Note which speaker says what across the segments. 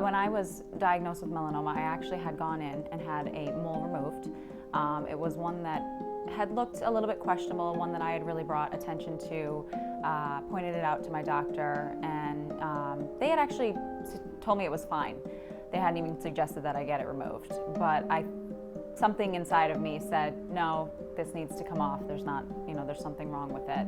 Speaker 1: When I was diagnosed with melanoma, I actually had gone in and had a mole removed. It was one that had looked a little bit questionable, one that I had really brought attention to, pointed it out to my doctor, and they had actually told me it was fine. They hadn't even suggested that I get it removed, but something inside of me said, no, this needs to come off. There's something wrong with it.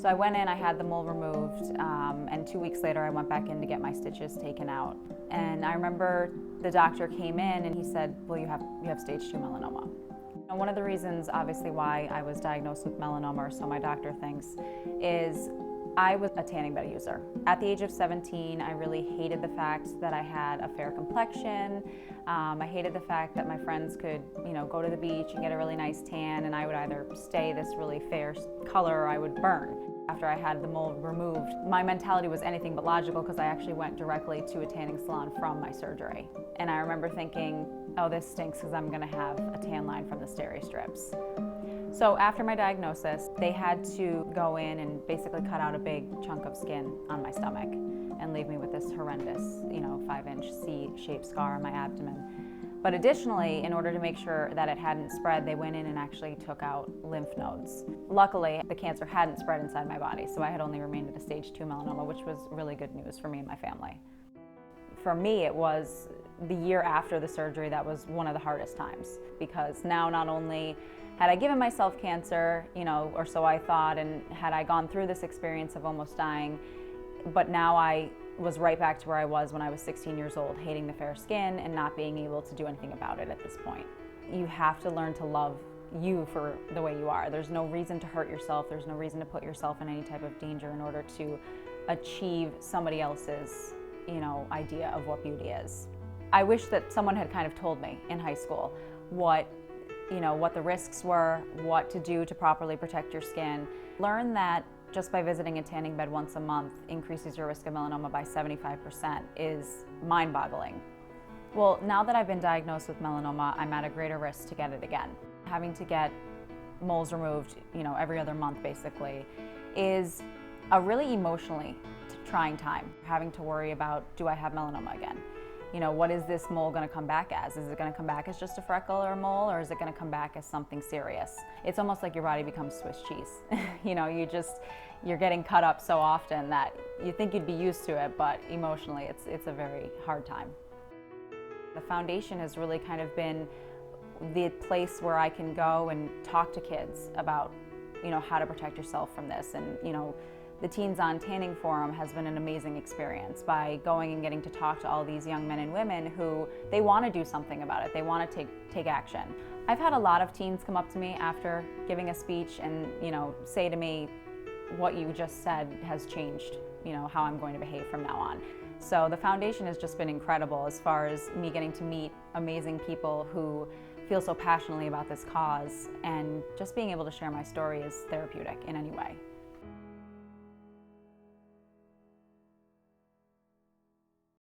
Speaker 1: So I went in, I had the mole removed, and 2 weeks later I went back in to get my stitches taken out. And I remember the doctor came in and he said, well, you have stage 2 melanoma. And one of the reasons, obviously, why I was diagnosed with melanoma, or so my doctor thinks, is I was a tanning bed user. At the age of 17, I really hated the fact that I had a fair complexion. I hated the fact that my friends could, go to the beach and get a really nice tan, and I would either stay this really fair color or I would burn. After I had the mole removed, my mentality was anything but logical, because I actually went directly to a tanning salon from my surgery. And I remember thinking, oh, this stinks because I'm gonna have a tan line from the steri strips. So after my diagnosis, they had to go in and basically cut out a big chunk of skin on my stomach and leave me with this horrendous, 5-inch C-shaped scar on my abdomen. But additionally, in order to make sure that it hadn't spread, they went in and actually took out lymph nodes. Luckily, the cancer hadn't spread inside my body, so I had only remained at a stage 2 melanoma, which was really good news for me and my family. For me, it was the year after the surgery that was one of the hardest times, because now not only had I given myself cancer, or so I thought, and had I gone through this experience of almost dying, but now I was right back to where I was when I was 16 years old, hating the fair skin and not being able to do anything about it at this point. You have to learn to love you for the way you are. There's no reason to hurt yourself. There's no reason to put yourself in any type of danger in order to achieve somebody else's, idea of what beauty is. I wish that someone had kind of told me in high school what the risks were, what to do to properly protect your skin. Learn that just by visiting a tanning bed once a month increases your risk of melanoma by 75% is mind-boggling. Well, now that I've been diagnosed with melanoma, I'm at a greater risk to get it again. Having to get moles removed, every other month basically, is a really emotionally trying time. Having to worry about, do I have melanoma again? What is this mole going to come back as? Is it going to come back as just a freckle or a mole, or is it going to come back as something serious? It's almost like your body becomes Swiss cheese. You're getting cut up so often that you think you'd be used to it, but emotionally it's a very hard time. The foundation has really kind of been the place where I can go and talk to kids about, how to protect yourself from this. And, the Teens on Tanning Forum has been an amazing experience by going and getting to talk to all these young men and women who they want to do something about it. They want to take action. I've had a lot of teens come up to me after giving a speech and, say to me, what you just said has changed, how I'm going to behave from now on. So the foundation has just been incredible as far as me getting to meet amazing people who feel so passionately about this cause, and just being able to share my story is therapeutic in any way.